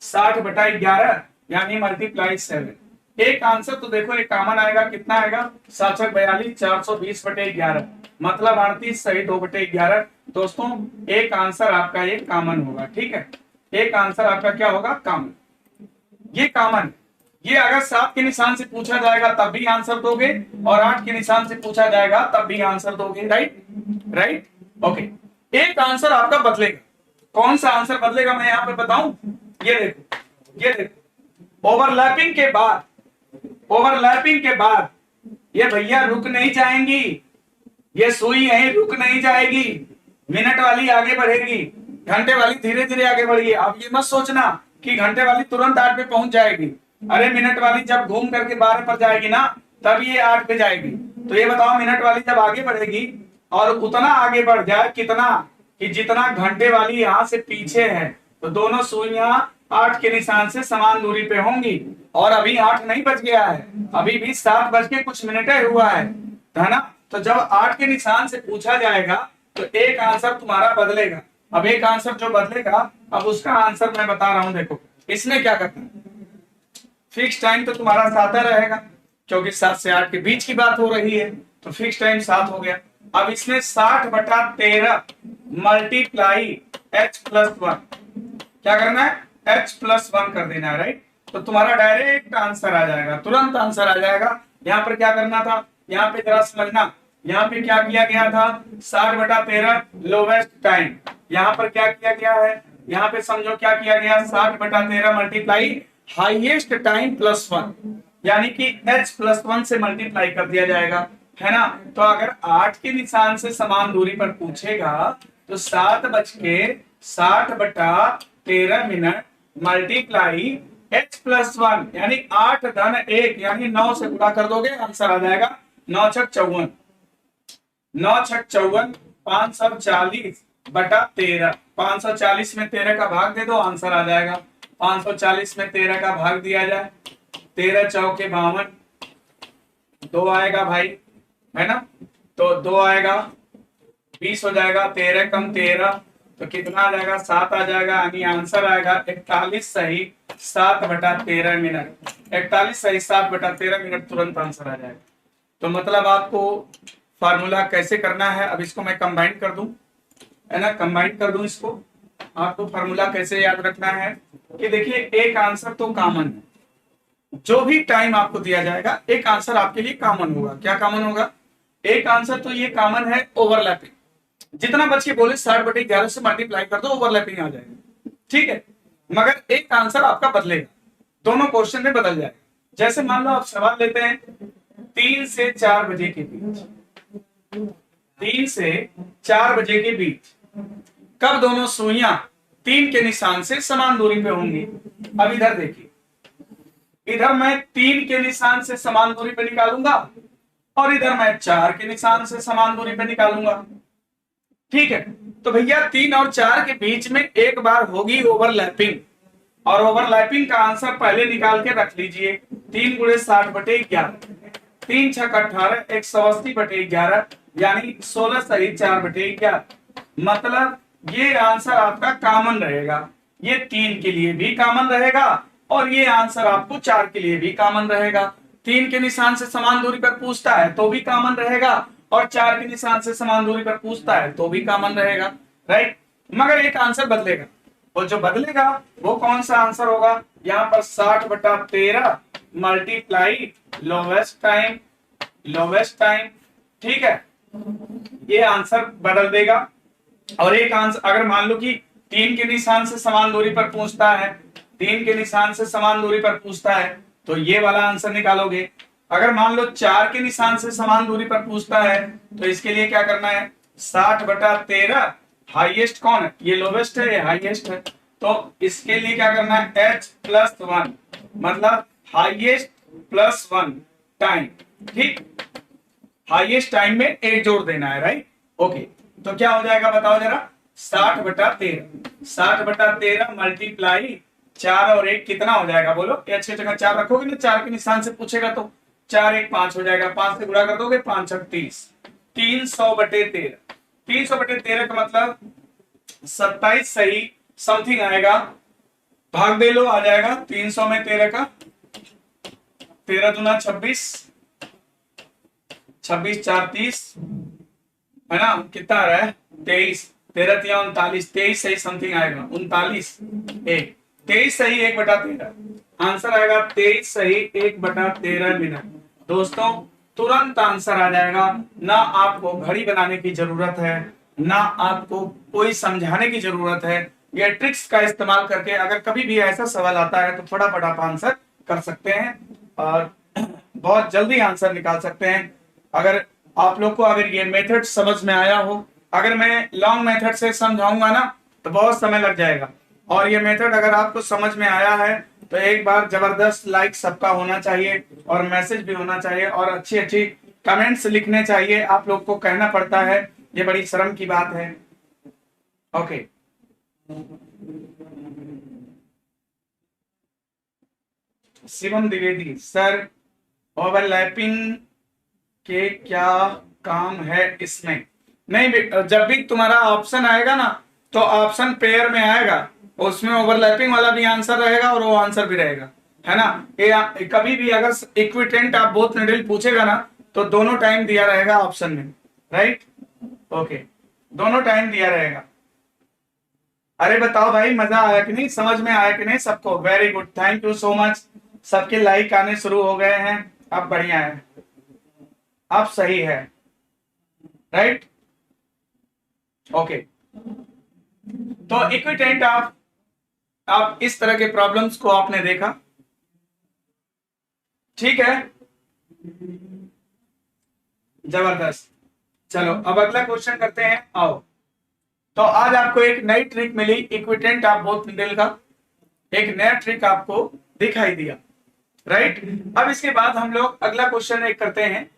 60/11 यानी मल्टीप्लाई 7। एक आंसर तो देखो एक कॉमन आएगा, कितना आएगा? 7×42 420/11 मतलब 38 सही 2/11। दोस्तों एक आंसर आपका एक कॉमन होगा। ठीक है, एक आंसर आपका क्या होगा? कॉमन। ये कॉमन, ये अगर 7 के निशान से पूछा जाएगा तब भी आंसर दोगे और 8 के निशान से पूछा जाएगा तब भी आंसर दोगे। Right, right, okay. एक आंसर आपका बदलेगा। कौन सा आंसर बदलेगा मैं यहां पे बताऊं? ये देखो, ये देखो, ओवरलैपिंग के बाद, ओवरलैपिंग के बाद ये भैया रुक नहीं जाएंगी, ये सुई यहीं रुक नहीं जाएगी। मिनट वाली आगे बढ़ेगी, घंटे वाली धीरे धीरे आगे बढ़ी। अब ये मत सोचना कि घंटे वाली तुरंत 8 पे पहुंच जाएगी। अरे मिनट वाली जब घूम करके 12 पर जाएगी ना तब ये 8 पे जाएगी। तो ये बताओ मिनट वाली जब आगे बढ़ेगी और उतना आगे बढ़ जाए कितना, कि जितना घंटे वाली यहां से पीछे है, तो दोनों सुइयां 8 के निशान से समान दूरी पे होंगी। और अभी 8 नहीं बज गया है, अभी भी 7 बज के कुछ मिनट हुआ है ना। तो जब 8 के निशान से पूछा जाएगा तो एक आंसर तुम्हारा बदलेगा। अब एक आंसर जो बदलेगा, अब उसका आंसर मैं बता रहा हूं। देखो इसमें क्या करना है, फिक्स टाइम तो तुम्हारा 7 रहेगा, क्योंकि 7 से 8 के बीच की बात हो रही है, तो फिक्स टाइम 7 हो गया। अब इसमें 60/13 मल्टीप्लाई h+1, क्या करना है, h+1 कर देना है, राइट। तो तुम्हारा डायरेक्ट आंसर आ जाएगा, तुरंत आंसर आ जाएगा। यहाँ पर क्या करना था, यहाँ पे जरा समझना, यहाँ पे क्या किया गया था, 60/13 लोवेस्ट टाइम। यहाँ पर क्या किया गया है, यहाँ पे समझो क्या किया गया, 60/13 मल्टीप्लाई हाईएस्ट टाइम +1, यानी कि h+1 से मल्टीप्लाई कर दिया जाएगा, है ना। तो अगर 8 के निशान से समान दूरी पर पूछेगा तो 7:60 मल्टीप्लाई h+1 यानी 8-1 यानी 9 से गुणा कर दोगे, आंसर आ जाएगा 9×6 = 54, 9×6 = 54 540/13, 540 में 13 का भाग दे दो, आंसर आ जाएगा। 540 में 13 का भाग दिया जाए, 13 चौके 52, 2 आएगा भाई, है ना, तो 2 आएगा, 20 हो जाएगा, 13 कम 13 तो कितना आ जाएगा, 7 आ जाएगा, यानी आंसर आएगा 41 सही 7/13 मिनट, 41 सही 7/13 मिनट, तुरंत आंसर आ जाएगा। तो मतलब आपको फार्मूला कैसे करना है, अब इसको मैं कंबाइन कर दूं, है ना, कंबाइन कर दूं इसको, आपको फार्मूला कैसे याद रखना है कि देखिए एक आंसर तो कॉमन है, जो भी टाइम आपको दिया जाएगा एक आंसर आपके लिए कॉमन होगा। क्या कॉमन होगा, एक आंसर तो ये कॉमन है ओवरलैपिंग, जितना बच के बोले 60/11 से मल्टीप्लाई कर दो, ओवरलैपिंग आ जाएगा, ठीक है। मगर एक आंसर आपका बदलेगा, दोनों क्वेश्चन में बदल जाएगा। जैसे मान लो आप सवाल लेते हैं 3 से 4 बजे के बीच, 3 से 4 बजे के बीच कब दोनों सुइयां 3 के निशान से समान दूरी पे होंगी। अब इधर देखिए, इधर मैं 3 के निशान से समान दूरी पे निकालूंगा और इधर मैं 4 के निशान से समान दूरी पे निकालूंगा, ठीक है। तो भैया 3 और 4 के बीच में एक बार होगी ओवरलैपिंग, और ओवरलैपिंग का आंसर पहले निकाल के रख लीजिए, 3 × 60/11, 3×6 = 18, 180/11 यानी 16 सही 4/11। मतलब ये आंसर आपका कॉमन रहेगा, ये 3 के लिए भी कॉमन रहेगा और ये आंसर आपको 4 के लिए भी कॉमन रहेगा। 3 के निशान से समान दूरी पर पूछता है तो भी कॉमन रहेगा, और 4 के निशान से समान दूरी पर पूछता है तो भी कॉमन रहेगा, राइट। मगर एक आंसर बदलेगा, वो जो बदलेगा वो कौन सा आंसर होगा, यहाँ पर 60/13 multiply lowest time, lowest time, ठीक है, ये आंसर बदल देगा। और एक आंसर अगर मान लो कि 3 के निशान से समान दूरी पर पूछता है, 3 के निशान से समान दूरी पर पूछता है तो ये वाला आंसर निकालोगे। अगर मान लो 4 के निशान से समान दूरी पर पूछता है तो इसके लिए क्या करना है, 60/13 हाईएस्ट कौन है, ये लोवेस्ट है, ये हाईएस्ट है, तो इसके लिए क्या करना है, h+1 मतलब हाईएस्ट +1 टाइम, ठीक, हाईएस्ट टाइम में 1 जोड़ देना है, राइट, ओके। तो क्या हो जाएगा बताओ जरा, 60/13 मल्टीप्लाई 4 और 1 कितना हो जाएगा बोलो, ये अच्छी जगह 4 रखोगे ना, 4 के निशान से पूछेगा तो 4 1 5 हो जाएगा, 5 से गुणा कर दोगे, 5×6 = 30, 300/13, 300/13 का मतलब 27 सही समथिंग आएगा, भाग दे लो, आ जाएगा 300 में 13 का, 13 दूना 26, 26 4 30, है ना, कितना आ रहा है 23, 13 3 39, 23 सही समथिंग आएगा, 39 1, 23 सही 1/13, आंसर आएगा 23 सही 1/13 मिनट। दोस्तों तुरंत आंसर आ जाएगा, ना आपको घड़ी बनाने की जरूरत है, ना आपको कोई समझाने की जरूरत है। ये ट्रिक्स का इस्तेमाल करके अगर कभी भी ऐसा सवाल आता है तो फटाफट आप आंसर कर सकते हैं और बहुत जल्दी आंसर निकाल सकते हैं। अगर आप लोग को अगर ये मेथड समझ में आया हो, अगर मैं लॉन्ग मेथड से समझाऊंगा ना तो बहुत समय लग जाएगा, और ये मेथड अगर आपको समझ में आया है तो एक बार जबरदस्त लाइक सबका होना चाहिए और मैसेज भी होना चाहिए और अच्छी अच्छी कमेंट्स लिखने चाहिए। आप लोग को कहना पड़ता है, ये बड़ी शर्म की बात है। Okay, Shivam Dwivedi sir, overlapping के क्या काम है इसमें? नहीं, जब भी तुम्हारा ऑप्शन आएगा ना तो ऑप्शन पेयर में आएगा, उसमें ओवरलैपिंग वाला भी आंसर रहेगा और वो आंसर भी रहेगा, है ना। ये कभी भी अगर इक्विटेंट आप बोथ नीडल पूछेगा ना तो दोनों टाइम दिया रहेगा ऑप्शन में, राइट। ओके, दोनों टाइम दिया रहेगा। अरे बताओ भाई, मजा आया कि नहीं, समझ में आया कि नहीं सबको? Very good, thank you so much. सबके लाइक आने शुरू हो गए हैं, अब बढ़िया है, अब सही है, राइट। ओके, तो इक्विटेंट आप इस तरह के प्रॉब्लम्स को आपने देखा, ठीक है, जबरदस्त। चलो अब अगला क्वेश्चन करते हैं, आओ। तो आज आपको एक नई ट्रिक मिली, इक्विटेंट आप बोथ नीडल का एक नया ट्रिक आपको दिखाई दिया, राइट। अब इसके बाद हम लोग अगला क्वेश्चन एक करते हैं।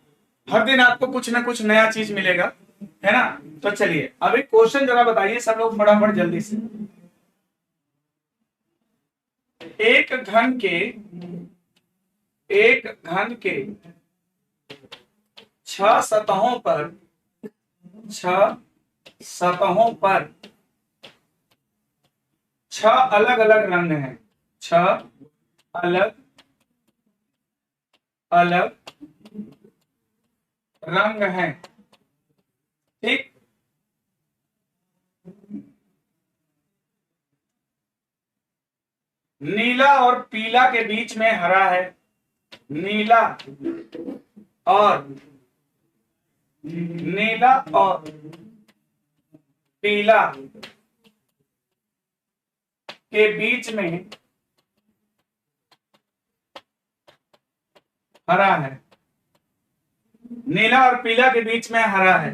हर दिन आपको कुछ ना कुछ नया चीज मिलेगा, है ना। तो चलिए अब एक क्वेश्चन जरा बताइए सब लोग फटाफट जल्दी से। एक घन के 6 सतहों पर 6 अलग अलग रंग हैं, 6 अलग अलग रंग हैं, ठीक। नीला और पीला के बीच में हरा है, नीला और पीला के बीच में हरा है, नीला और पीला के बीच में हरा है।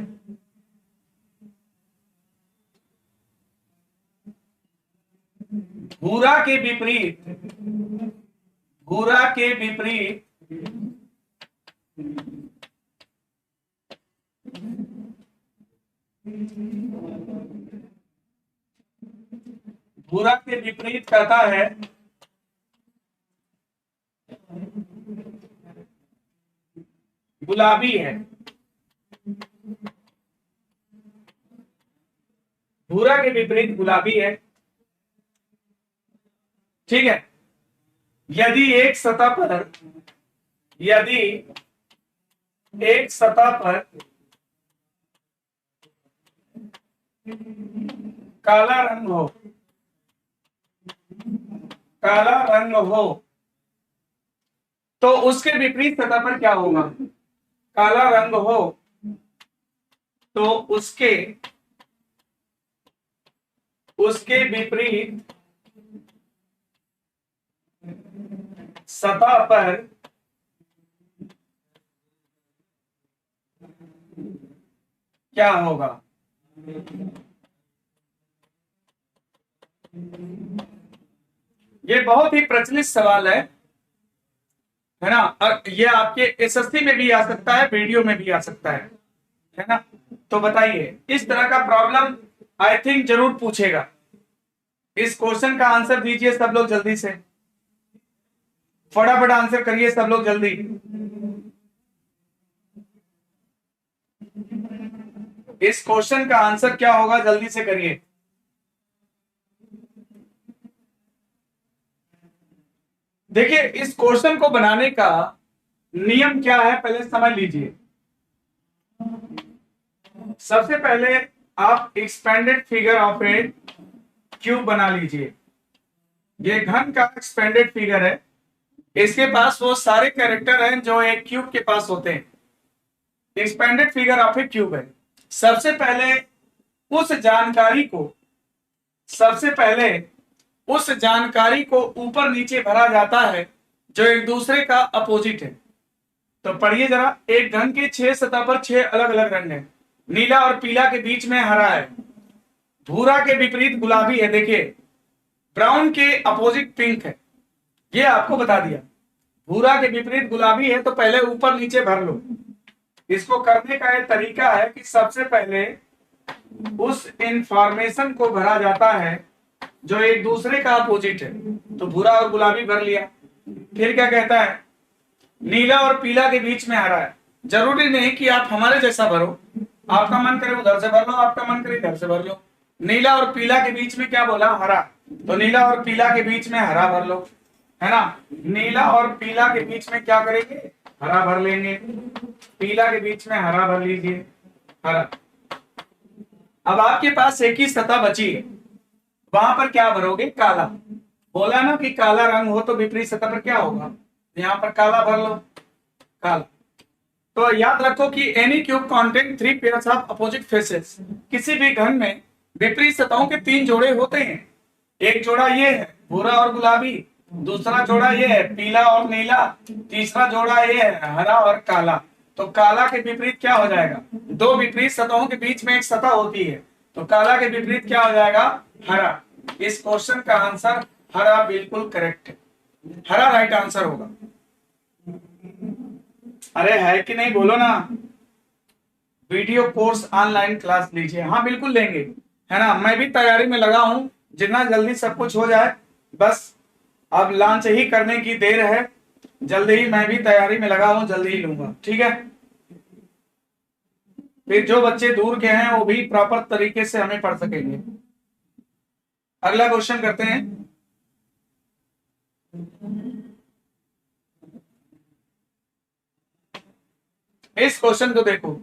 भूरा के विपरीत भूरा के विपरीत कहता है गुलाबी है। भूरा के विपरीत गुलाबी है, ठीक है। यदि एक सतह पर काला रंग हो तो उसके विपरीत सतह पर क्या होगा? काला रंग हो तो उसके विपरीत सतह पर क्या होगा? ये बहुत ही प्रचलित सवाल है ना। और ये आपके एसएससी में भी आ सकता है, वीडियो में भी आ सकता है ना। तो बताइए, इस तरह का प्रॉब्लम आई थिंक जरूर पूछेगा। इस क्वेश्चन का आंसर दीजिए सब लोग जल्दी से, फटाफट आंसर करिए सब लोग जल्दी। इस क्वेश्चन का आंसर क्या होगा, जल्दी से करिए। देखिए, इस क्वेश्चन को बनाने का नियम क्या है पहले समझ लीजिए। सबसे पहले आप expanded figure of A cube बना लीजिए। ये घन का एक्सपेंडेड फिगर है, इसके पास वो सारे कैरेक्टर हैं जो एक क्यूब के पास होते हैं। Expanded figure of A cube है। सबसे पहले उस जानकारी को ऊपर नीचे भरा जाता है जो एक दूसरे का अपोजिट है। तो पढ़िए जरा, एक घन के 6 सतह पर 6 अलग अलग रंग हैं। नीला और पीला के बीच में हरा है, भूरा के विपरीत गुलाबी है, देखिए ब्राउन के अपोजिट पिंक है। ये आपको बता दिया। भूरा के विपरीत गुलाबी है तो पहले ऊपर नीचे भर लो। इसको करने का एक तरीका है कि सबसे पहले उस इंफॉर्मेशन को भरा जाता है जो एक दूसरे का अपोजिट है। तो भूरा और गुलाबी भर लिया। फिर क्या कहता है? नीला और पीला के बीच में हरा है। जरूरी नहीं कि आप हमारे जैसा भरो, आपका मन करे उधर से भर लो, आपका मन करे इधर से भर लो। नीला और पीला के बीच में क्या बोला? हरा। तो नीला और पीला के बीच में हरा भर लो, है ना। नीला और पीला के बीच में क्या करेंगे, हरा भर लेंगे। पीला के बीच में हरा भर लीजिए, हरा। अब आपके पास एक ही सतह बची है, वहां पर क्या भरोगे, काला। बोला ना कि काला रंग हो तो विपरीत सतह पर क्या होगा, यहाँ पर काला भर लो, काला। तो याद रखो कि any cube contain three pairs of opposite faces. किसी भी घन में विपरीत सतहों के तीन जोड़े होते हैं। एक जोड़ा ये है भूरा और गुलाबी, दूसरा जोड़ा ये है पीला और नीला, तीसरा जोड़ा ये है हरा और काला। तो काला के विपरीत क्या हो जाएगा, दो विपरीत सतहों के बीच में एक सतह होती है, तो काला के विपरीत क्या हो जाएगा, हरा। इस क्वेश्चन का आंसर हरा बिल्कुल करेक्ट है, हरा राइट आंसर होगा। अरे है कि नहीं बोलो ना। वीडियो कोर्स ऑनलाइन क्लास लीजिए, हाँ बिल्कुल लेंगे, है ना। मैं भी तैयारी में लगा हूं, जितना जल्दी सब कुछ हो जाए, बस अब लॉन्च ही करने की देर है। जल्दी ही मैं भी तैयारी में लगा हूं, जल्दी ही लूंगा, ठीक है। फिर जो बच्चे दूर के हैं वो भी प्रॉपर तरीके से हमें पढ़ सकेंगे। अगला क्वेश्चन करते हैं। इस क्वेश्चन को देखो,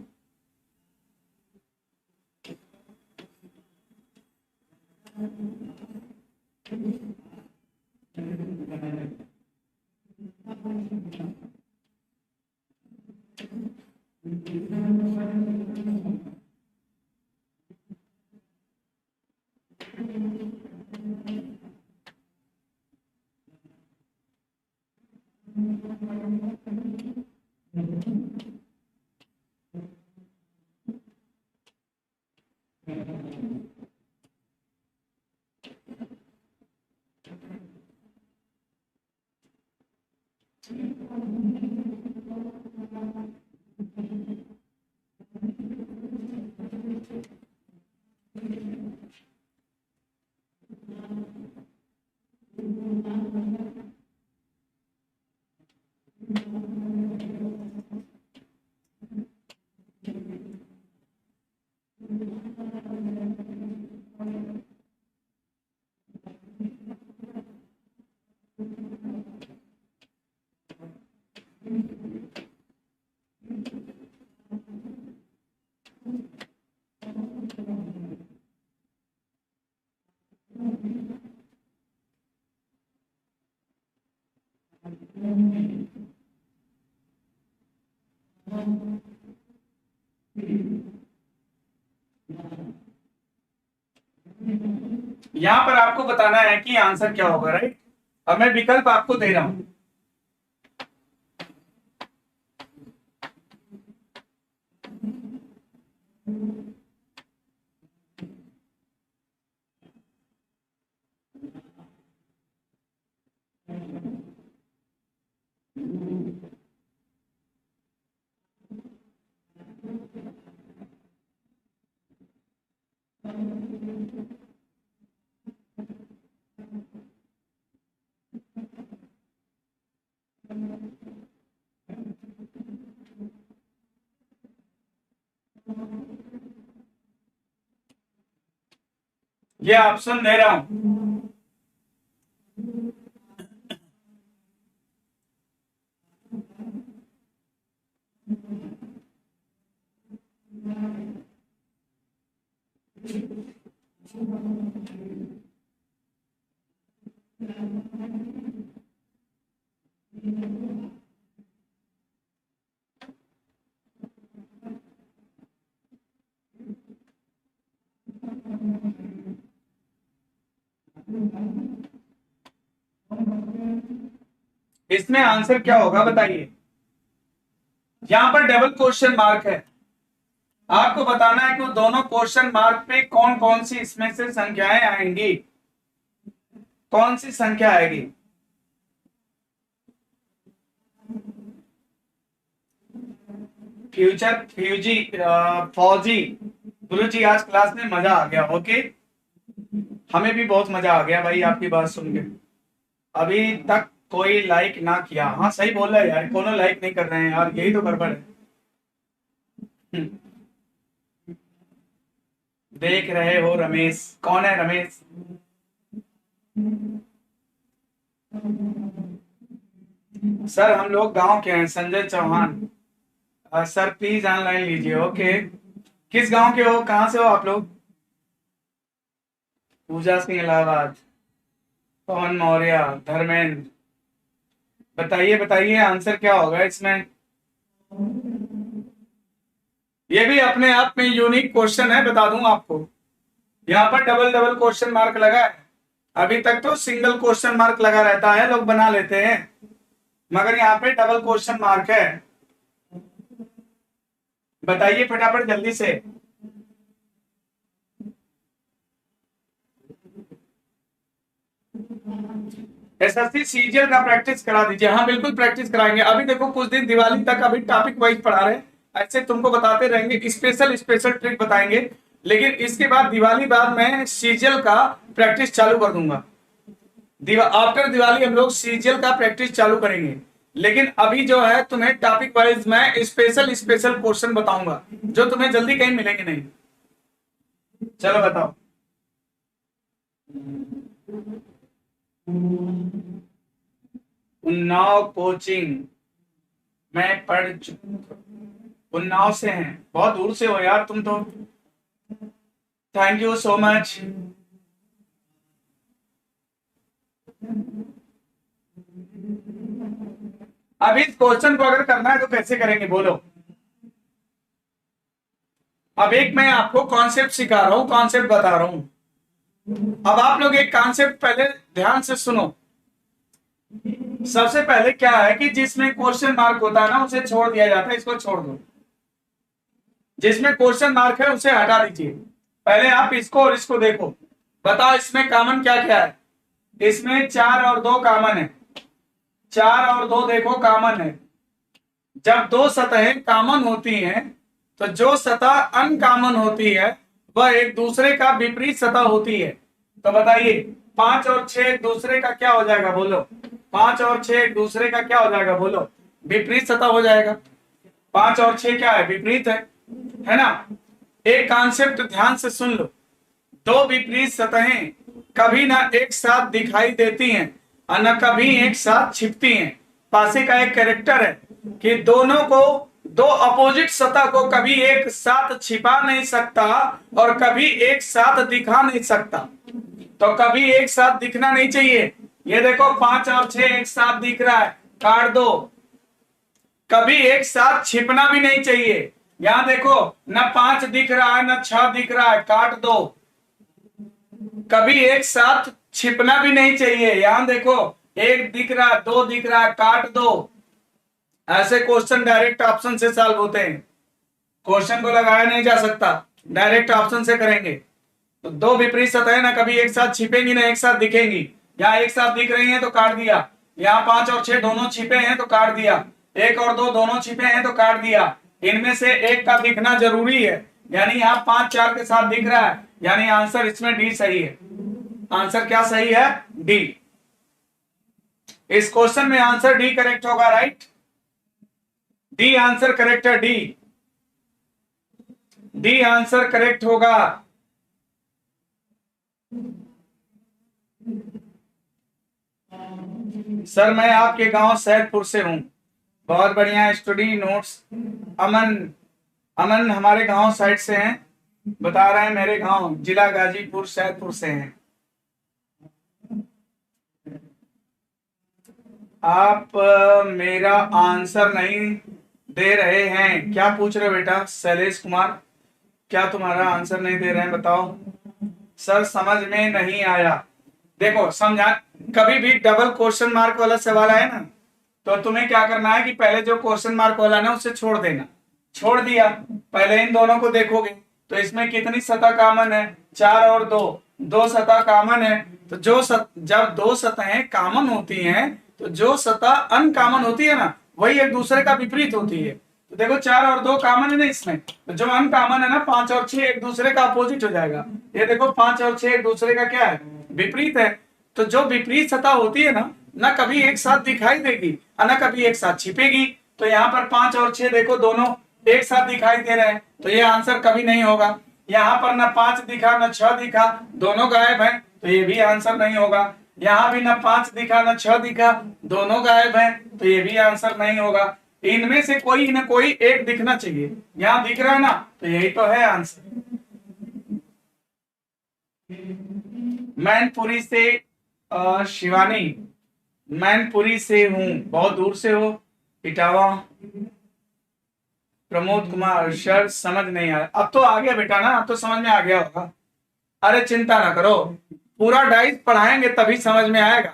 यहां पर आपको बताना है कि आंसर क्या होगा, राइट। अब मैं विकल्प आपको दे रहा हूं। ये ऑप्शन दे रहा हूं। इसमें आंसर क्या होगा बताइए। यहां पर डबल क्वेश्चन मार्क है, आपको बताना है कि वो दोनों क्वेश्चन मार्क पे कौन कौन सी इसमें से संख्याएं आएंगी, कौन सी संख्या आएगी। फ्यूचर फ्यूजी फौजी गुरु जी, आज क्लास में मजा आ गया। ओके, हमें भी बहुत मजा आ गया भाई आपकी बात सुन के। अभी तक कोई लाइक ना किया, हाँ सही बोल रहा है यार, कोनो लाइक नहीं कर रहे हैं यार, यही तो गड़बड़ है। हम्म, देख रहे हो रमेश, कौन है रमेश। सर हम लोग गांव के हैं, Sanjay Chauhan. Sir please online लीजिए। ओके, किस गांव के हो, कहाँ से हो आप लोग? पूजा सिंह इलाहाबाद, पवन मौर्य, धर्मेंद्र। बताइए बताइए आंसर क्या होगा इसमें। ये भी अपने आप में यूनिक क्वेश्चन है, बता दूं आपको। यहाँ पर डबल डबल क्वेश्चन मार्क लगा है। अभी तक तो सिंगल क्वेश्चन मार्क लगा रहता है, लोग बना लेते हैं, मगर यहाँ पे डबल क्वेश्चन मार्क है। बताइए फटाफट जल्दी से। एसएससी सीजीएल का प्रैक्टिस करा दीजिए। हाँ बिल्कुल प्रैक्टिस कराएंगे। अभी देखो कुछ दिन दिवाली तक अभी टॉपिक वाइज पढ़ा रहे हैं, ऐसे तुमको बताते रहेंगे, स्पेशल स्पेशल ट्रिक बताएंगे। लेकिन इसके बाद दिवाली बाद मैं सीजीएल का प्रैक्टिस चालू कर दूंगा। आफ्टर दिवाली हम लोग सीजीएल का प्रैक्टिस चालू करेंगे। लेकिन अभी जो है तुम्हें टॉपिक वाइज मैं स्पेशल स्पेशल क्वेश्चन बताऊंगा, जो तुम्हें जल्दी कहीं मिलेंगे नहीं। चलो बताओ। उन्नाव कोचिंग मैं पढ़ चुका। उन्नाव से हैं, बहुत दूर से हो यार तुम तो। Thank you so much. अब इस क्वेश्चन को अगर करना है तो कैसे करेंगे बोलो। अब एक मैं आपको कॉन्सेप्ट सिखा रहा हूं, कॉन्सेप्ट बता रहा हूं। अब आप लोग एक कॉन्सेप्ट पहले ध्यान से सुनो। सबसे पहले क्या है कि जिसमें क्वेश्चन मार्क होता है ना उसे छोड़ दिया जाता है, इसको छोड़ दो। जिसमें क्वेश्चन मार्क है उसे हटा दीजिए। पहले आप इसको और इसको देखो, बताओ इसमें कॉमन क्या क्या है। इसमें 4 और 2 कॉमन है। 4 और 2 देखो कॉमन है। जब दो सतहें कॉमन होती हैं तो जो सतह अनकॉमन होती है वह एक दूसरे का विपरीत सतह होती है। तो बताइए 5 और 6 एक दूसरे का क्या हो जाएगा बोलो। 5 और 6 एक दूसरे का क्या हो जाएगा बोलो, विपरीत सतह हो जाएगा। 5 और 6 क्या है, विपरीत है ना। एक कॉन्सेप्ट ध्यान से सुन लो। दो विपरीत सतहें कभी ना एक साथ दिखाई देती हैं और न कभी एक साथ छिपती हैं। पासे का एक कैरेक्टर है कि दोनों को, दो अपोजिट सतह को कभी एक साथ छिपा नहीं सकता और कभी एक साथ दिखा नहीं सकता। तो कभी एक साथ दिखना नहीं चाहिए। ये देखो 5 और 6 एक साथ दिख रहा है, काट दो। कभी एक साथ छिपना भी नहीं चाहिए। यहां देखो न 5 दिख रहा है न 6 दिख रहा है, काट दो। कभी एक साथ छिपना भी नहीं चाहिए। यहां देखो 1 दिख रहा है, 2 दिख रहा है, काट दो। ऐसे क्वेश्चन डायरेक्ट ऑप्शन से सॉल्व होते हैं। क्वेश्चन को लगाया नहीं जा सकता, डायरेक्ट ऑप्शन से करेंगे। तो दो विपरीत सतहें ना कभी एक साथ छिपेंगी ना एक साथ दिखेंगी। यहाँ एक साथ दिख रही हैं तो काट दिया। यहाँ 5 और 6 दोनों छिपे हैं तो काट दिया। 1 और 2 दोनों छिपे हैं तो काट दिया। इनमें से एक का दिखना जरूरी है, यानी यहाँ 5 4 के साथ दिख रहा है, यानी आंसर इसमें डी सही है। आंसर क्या सही है, डी। इस क्वेश्चन में आंसर डी करेक्ट होगा, राइट। डी आंसर करेक्ट है, डी। डी आंसर करेक्ट होगा। सर मैं आपके गांव सैदपुर से हूं। बहुत बढ़िया स्टडी नोट्स। अमन, अमन हमारे गांव साइड से हैं, बता रहे हैं मेरे गांव जिला गाजीपुर सैदपुर से हैं। आप मेरा आंसर नहीं दे रहे हैं, क्या पूछ रहे हो बेटा? शैलेश कुमार, क्या तुम्हारा आंसर नहीं दे रहे हैं बताओ। सर समझ में नहीं आया। देखो समझा, कभी भी डबल क्वेश्चन मार्क वाला सवाल आए ना तो तुम्हें क्या करना है कि पहले जो क्वेश्चन मार्क वाला ना उसे छोड़ देना। छोड़ दिया, पहले इन दोनों को देखोगे तो इसमें कितनी सतह कॉमन है, 4 और 2, 2 सतह कॉमन है। तो जब 2 सतहें कॉमन होती हैं तो जो सतह अनकॉमन होती है ना वही एक दूसरे का विपरीत होती है। तो देखो 4 और 2 कॉमन है ना इसमें, तो जो अनकॉमन है ना 5 और 6 एक दूसरे का अपोजिट हो जाएगा। ये देखो 5 और 6 एक दूसरे का क्या है, विपरीत है। तो जो विपरीत सतह होती है ना कभी एक साथ दिखाई देगी और ना कभी एक साथ छिपेगी। तो यहाँ पर 5 और 6 देखो दोनों एक साथ दिखाई दे रहे हैं, तो ये आंसर कभी नहीं होगा। यहाँ पर ना 5 दिखा ना 6 दिखा, दोनों गायब है, तो ये भी आंसर नहीं होगा। यहाँ भी ना 5 दिखा ना 6 दिखा, दोनों गायब हैं, तो ये भी आंसर नहीं होगा। इनमें से कोई ना कोई एक दिखना चाहिए। यहाँ दिख रहा है ना, तो यही तो है आंसर। मैनपुरी से शिवानी, मैनपुरी से हूं, बहुत दूर से हो। इटावा, प्रमोद कुमार, सर समझ नहीं आया। अब तो आ गया बेटा ना, अब तो समझ में आ गया होगा। अरे चिंता ना करो, पूरा डाइस पढ़ाएंगे तभी समझ में आएगा,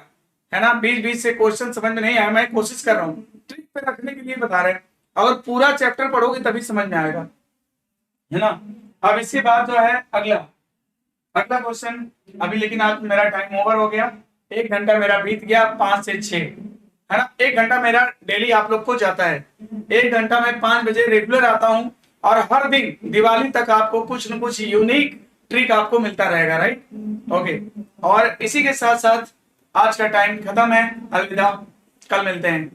है ना। बीच बीच से क्वेश्चन समझ में नहीं आया, मैं कोशिश कर रहा हूँ ट्रिक पे रखने के लिए बता रहे हैं। अगर पूरा चैप्टर पढ़ोगे तभी समझ में आएगा, है ना। अब इसके बाद जो है अगला क्वेश्चन अभी, लेकिन आज मेरा टाइम ओवर हो गया। 1 घंटा मेरा बीत गया, 5 से 6, है ना। 1 घंटा मेरा डेली आप लोग को जाता है। 1 घंटा मैं 5 बजे रेगुलर आता हूँ, और हर दिन दिवाली तक आपको कुछ न कुछ यूनिक ट्रिक आपको मिलता रहेगा, राइट। ओके, और इसी के साथ साथ आज का टाइम खत्म है। अलविदा, कल मिलते हैं।